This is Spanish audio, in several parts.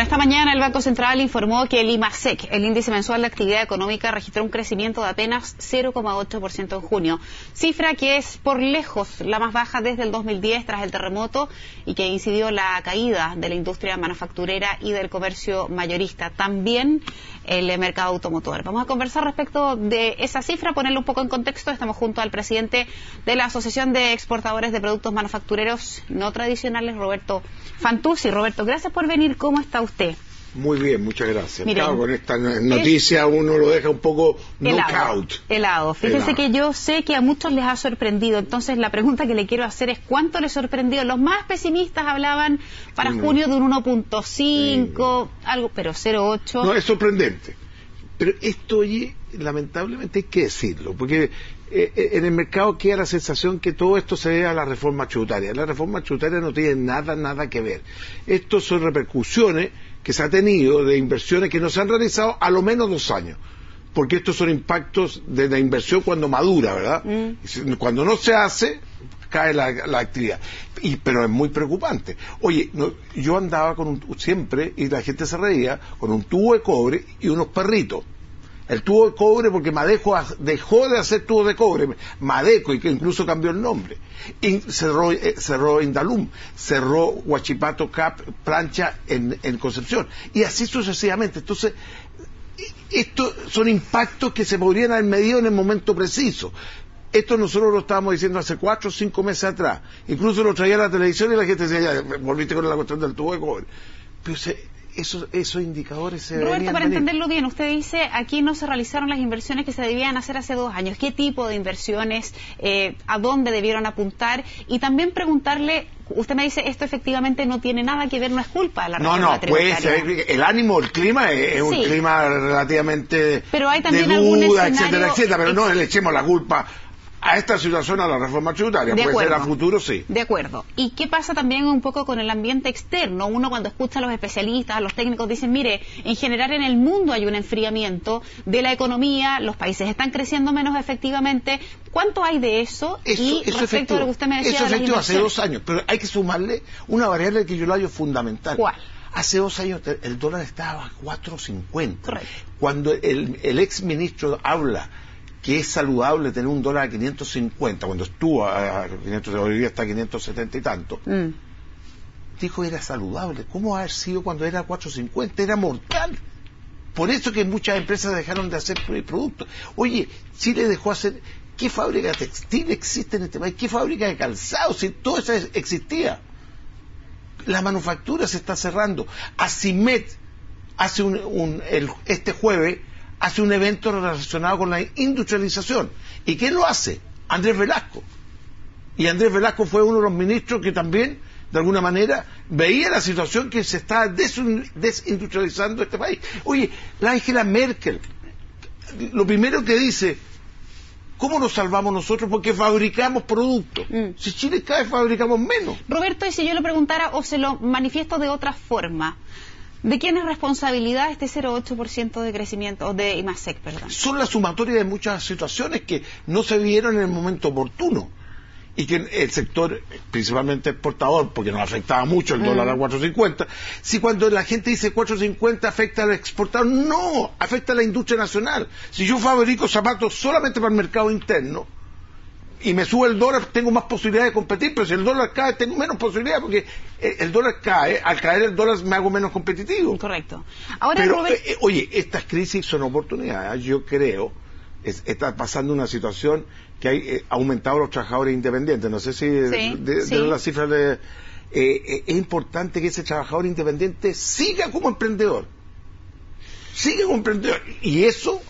esta mañana el Banco Central informó que el IMASEC, el índice mensual de actividad económica, registró un crecimiento de apenas 0,8% en junio, cifra que es por lejos la más baja desde el 2010 tras el terremoto y que incidió la caída de la industria manufacturera y del comercio mayorista, también el mercado automotor. Vamos a conversar respecto de esa cifra, ponerlo un poco en contexto. Estamos junto al presidente de la Asociación de Exportadores de Productos Manufactureros No Tradicionales, Roberto Fantuzzi. Roberto, gracias por venir. ¿Cómo está usted? Muy bien, muchas gracias. Miren, claro, con esta noticia uno lo deja un poco knockout. Helado. Fíjese que yo sé que a muchos les ha sorprendido. Entonces la pregunta que le quiero hacer es ¿cuánto les sorprendió? Los más pesimistas hablaban para junio de un 1.5, algo, pero 0.8. No, es sorprendente. Pero esto, oye, lamentablemente hay que decirlo, porque en el mercado queda la sensación que todo esto se debe a la reforma tributaria. La reforma tributaria no tiene nada que ver. Estos son repercusiones que se ha tenido de inversiones que no se han realizado a lo menos 2 años, porque estos son impactos de la inversión cuando madura, ¿verdad? Cuando no se hace, cae la actividad. Pero es muy preocupante. Oye, yo andaba siempre, y la gente se reía, con un tubo de cobre y unos perritos. El tubo de cobre porque Madeco dejó de hacer tubos de cobre, Madeco, y que incluso cambió el nombre. Y cerró Indalum, cerró Huachipato Cap, plancha en Concepción. Y así sucesivamente. Entonces, estos son impactos que se podrían haber medido en el momento preciso. Esto nosotros lo estábamos diciendo hace 4 o 5 meses atrás. Incluso lo traía a la televisión y la gente decía, ya, volviste con la cuestión del tubo de cobre. Pero esos indicadores se Roberto, para entenderlo bien, usted dice aquí no se realizaron las inversiones que se debían hacer hace 2 años. ¿Qué tipo de inversiones? ¿A dónde debieron apuntar? Y también preguntarle, usted me dice esto efectivamente no tiene nada que ver, no es culpa de la reforma tributaria. No, pues el ánimo, el clima es un clima relativamente pero hay también de duda, escenario, etcétera, pero no le echemos la culpa a esta situación a la reforma tributaria. Puede ser a futuro, sí. De acuerdo. ¿Y qué pasa también un poco con el ambiente externo? Uno cuando escucha a los especialistas, a los técnicos, dicen, mire, en general en el mundo hay un enfriamiento de la economía, los países están creciendo menos efectivamente. ¿Cuánto hay de eso? Y respecto a lo que usted me decía eso de las efectivo inversiones. hace 2 años, pero hay que sumarle una variable que yo la hallo fundamental. ¿Cuál? Hace 2 años el dólar estaba a 4.50. Correcto. Cuando el ex ministro habla que es saludable tener un dólar a 550, cuando estuvo a 500, hoy día está a 570 y tanto, dijo que era saludable. ¿Cómo haber sido cuando era a 450? Era mortal. Por eso que muchas empresas dejaron de hacer productos. Oye, Chile dejó hacer... ¿Qué fábrica de textil existe en este país? ¿Qué fábrica de calzado? Si todo eso existía. La manufactura se está cerrando. Asimet hace este jueves hace un evento relacionado con la industrialización. ¿Y quién lo hace? Andrés Velasco. Y Andrés Velasco fue uno de los ministros que también, de alguna manera, veía la situación que se está desindustrializando este país. Oye, la Angela Merkel, lo primero que dice, ¿cómo nos salvamos nosotros? Porque fabricamos productos. Si Chile cae, fabricamos menos. Roberto, y si yo le preguntara o se lo manifiesto de otra forma, ¿de quién es responsabilidad este 0,8% de crecimiento, de IMASEC, perdón? Son la sumatoria de muchas situaciones que no se vieron en el momento oportuno y que el sector, principalmente exportador, porque nos afectaba mucho el dólar a 4.50, si cuando la gente dice 4.50 afecta al exportador, no, afecta a la industria nacional. Si yo fabrico zapatos solamente para el mercado interno, y me sube el dólar, tengo más posibilidades de competir, pero si el dólar cae, tengo menos posibilidades, porque el dólar cae, al caer el dólar me hago menos competitivo. Correcto. Ahora, pero, oye, estas crisis son oportunidades. Yo creo, está pasando una situación que hay aumentado los trabajadores independientes. No sé si de las cifras es importante que ese trabajador independiente siga como emprendedor. Siga como emprendedor. Y eso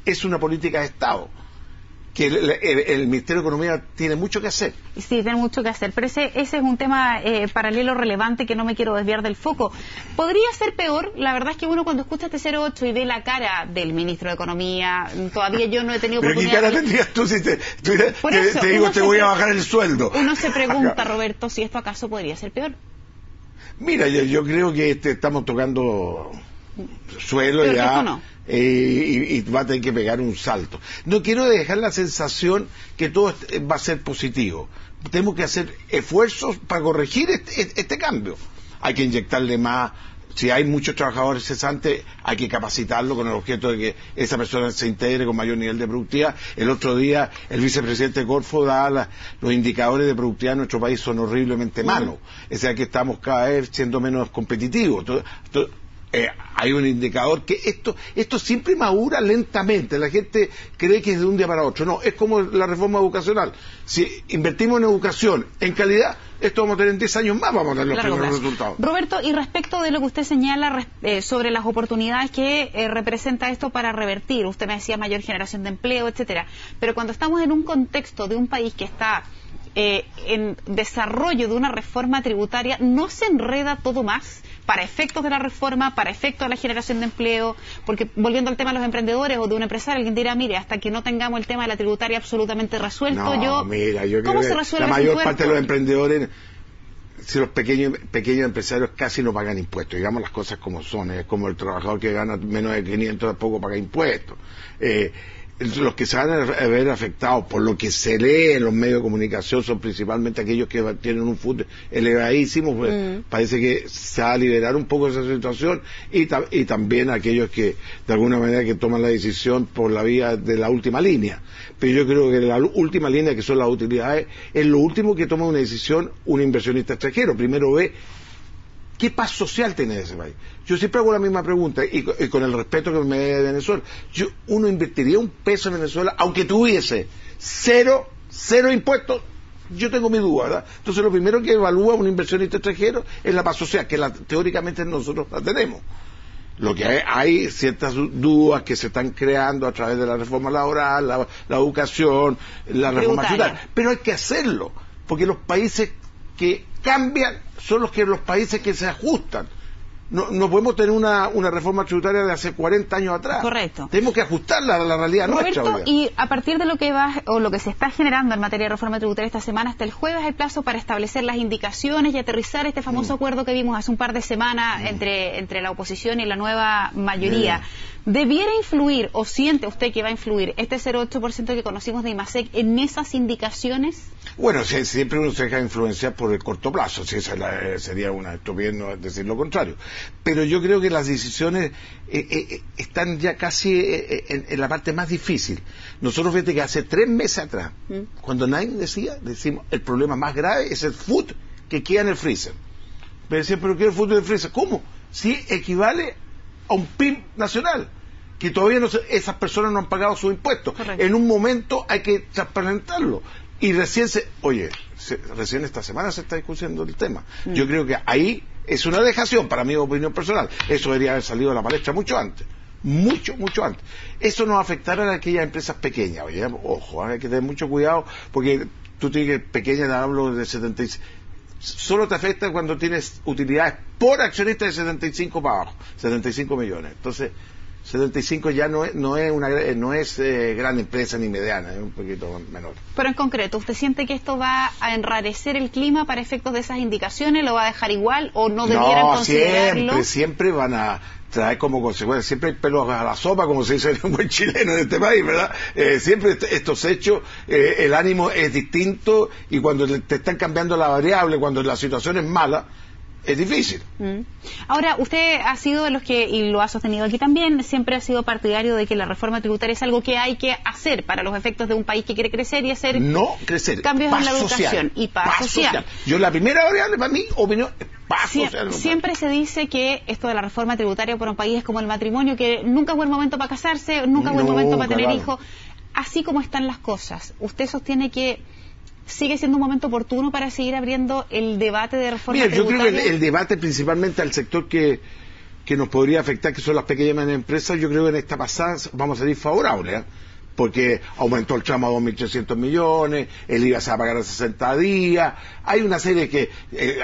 es una política de Estado, que el Ministerio de Economía tiene mucho que hacer. Sí, tiene mucho que hacer, pero ese es un tema paralelo relevante que no me quiero desviar del foco. ¿Podría ser peor? La verdad es que uno cuando escucha este 0,8 y ve la cara del Ministro de Economía, todavía yo no he tenido oportunidad... ¿Pero qué cara tendrías tú si te digo te voy a bajar el sueldo? Uno se pregunta, Roberto, si esto acaso podría ser peor. Mira, yo creo que estamos tocando suelo pero ya... no. Y va a tener que pegar un salto. No quiero dejar la sensación que todo va a ser positivo. Tenemos que hacer esfuerzos para corregir este cambio. Hay que inyectarle más si hay muchos trabajadores cesantes, hay que capacitarlo con el objeto de que esa persona se integre con mayor nivel de productividad. El otro día, el vicepresidente Corfo da los indicadores de productividad en nuestro país son horriblemente malos. O sea que estamos cada vez siendo menos competitivos. Hay un indicador que esto siempre madura lentamente. La gente cree que es de un día para otro. No, es como la reforma educacional. Si invertimos en educación, en calidad, esto vamos a tener en 10 años más, vamos a tener los primeros resultados. Roberto, y respecto de lo que usted señala sobre las oportunidades que representa esto para revertir, usted me decía mayor generación de empleo, etcétera, pero cuando estamos en un contexto de un país que está en desarrollo de una reforma tributaria, ¿no se enreda todo más para efectos de la reforma, para efectos de la generación de empleo? Porque volviendo al tema de los emprendedores o de un empresario, alguien dirá, mire, hasta que no tengamos el tema de la tributaria absolutamente resuelto, yo creo ¿cómo que se resuelve la mayor parte de los tuerto? Emprendedores, si los pequeños empresarios casi no pagan impuestos, digamos las cosas como son, es como el trabajador que gana menos de 500 tampoco paga impuestos. Los que se van a ver afectados por lo que se lee en los medios de comunicación son principalmente aquellos que tienen un food elevadísimo, pues parece que se va a liberar un poco esa situación, y también aquellos que de alguna manera que toman la decisión por la vía de la última línea. Pero yo creo que la última línea, que son las utilidades, es lo último que toma una decisión un inversionista extranjero. Primero ve ¿qué paz social tiene ese país? Yo siempre hago la misma pregunta, y con el respeto que me da de Venezuela. Uno invertiría un peso en Venezuela, aunque tuviese cero impuestos. Yo tengo mi duda, ¿verdad? Entonces lo primero que evalúa un inversionista extranjero es la paz social, que teóricamente nosotros la tenemos. Lo que hay ciertas dudas que se están creando a través de la reforma laboral, la educación, la reforma tributaria. Pero hay que hacerlo, porque los países que cambian son los países que se ajustan. No podemos tener una reforma tributaria de hace 40 años atrás. Correcto. Tenemos que ajustarla a la realidad Roberto, nuestra. Y a partir de lo que lo que se está generando en materia de reforma tributaria esta semana, hasta el jueves hay plazo para establecer las indicaciones y aterrizar este famoso acuerdo que vimos hace un par de semanas entre la oposición y la nueva mayoría. ¿Debiera influir, o siente usted que va a influir, este 0,8% que conocimos de IMASEC en esas indicaciones? Bueno, siempre uno se deja influenciar por el corto plazo, si esa sería una estupidez no decir lo contrario. Pero yo creo que las decisiones están ya casi en la parte más difícil. Nosotros, fíjate que hace 3 meses atrás, cuando nadie decimos, el problema más grave es el food que queda en el freezer. Me decían, ¿pero qué es el food en el freezer? ¿Cómo? Si equivale a un PIB nacional, que todavía esas personas no han pagado sus impuestos. Correcto. En un momento hay que transparentarlo. Y recién esta semana se está discutiendo el tema. Yo creo que ahí es una dejación, para mi opinión personal. Eso debería haber salido a la palestra mucho antes. Mucho antes. Eso nos afectará a aquellas empresas pequeñas. Oye, ojo, hay que tener mucho cuidado, porque tú tienes pequeñas, hablo de 75. Solo te afecta cuando tienes utilidades por accionista de 75 para abajo, 75 millones. Entonces, 75 ya no es gran empresa ni mediana, es un poquito menor. Pero en concreto, ¿usted siente que esto va a enrarecer el clima para efectos de esas indicaciones? ¿Lo va a dejar igual o no debieran considerarlo? Siempre van a trae como consecuencia, siempre hay pelos a la sopa, como se dice en un buen chileno en este país, ¿verdad? Siempre estos hechos, el ánimo es distinto, y cuando te están cambiando la variable, cuando la situación es mala, es difícil. Ahora, usted ha sido de los que, y lo ha sostenido aquí también, siempre ha sido partidario de que la reforma tributaria es algo que hay que hacer para los efectos de un país que quiere crecer y hacer cambios en la educación y paz social. Yo, la primera variable para mi opinión es paz social. Siempre se dice que esto de la reforma tributaria para un país es como el matrimonio, que nunca es buen momento para casarse, nunca es buen momento para tener hijos. Así como están las cosas, ¿usted sostiene que sigue siendo un momento oportuno para seguir abriendo el debate de reforma tributaria? Yo creo que el debate, principalmente al sector que nos podría afectar, que son las pequeñas y medianas empresas, yo creo que en esta pasada vamos a salir favorables, porque aumentó el tramo a 2.300 millones, el IVA se va a pagar a 60 días, hay una serie que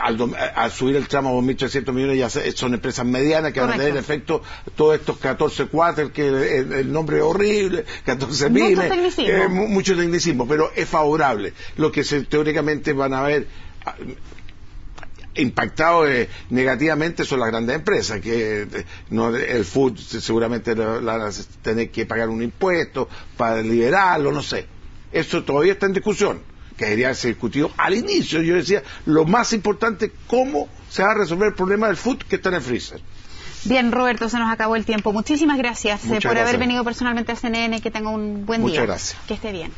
al subir el tramo a 2.300 millones ya son empresas medianas que van a tener efecto todos estos 14 cuater, que el nombre es horrible, 14 miles, mucho tecnicismo, pero es favorable. Lo que teóricamente van a ver impactado negativamente son las grandes empresas, que el food seguramente van a tener que pagar un impuesto para liberarlo, no sé. Eso todavía está en discusión, que debería ser discutido al inicio. Yo decía, lo más importante, cómo se va a resolver el problema del food que está en el freezer. Bien, Roberto, se nos acabó el tiempo. Muchísimas gracias por gracias. haber venido personalmente a CNN. Que tenga un buen día. Muchas gracias. Que esté bien.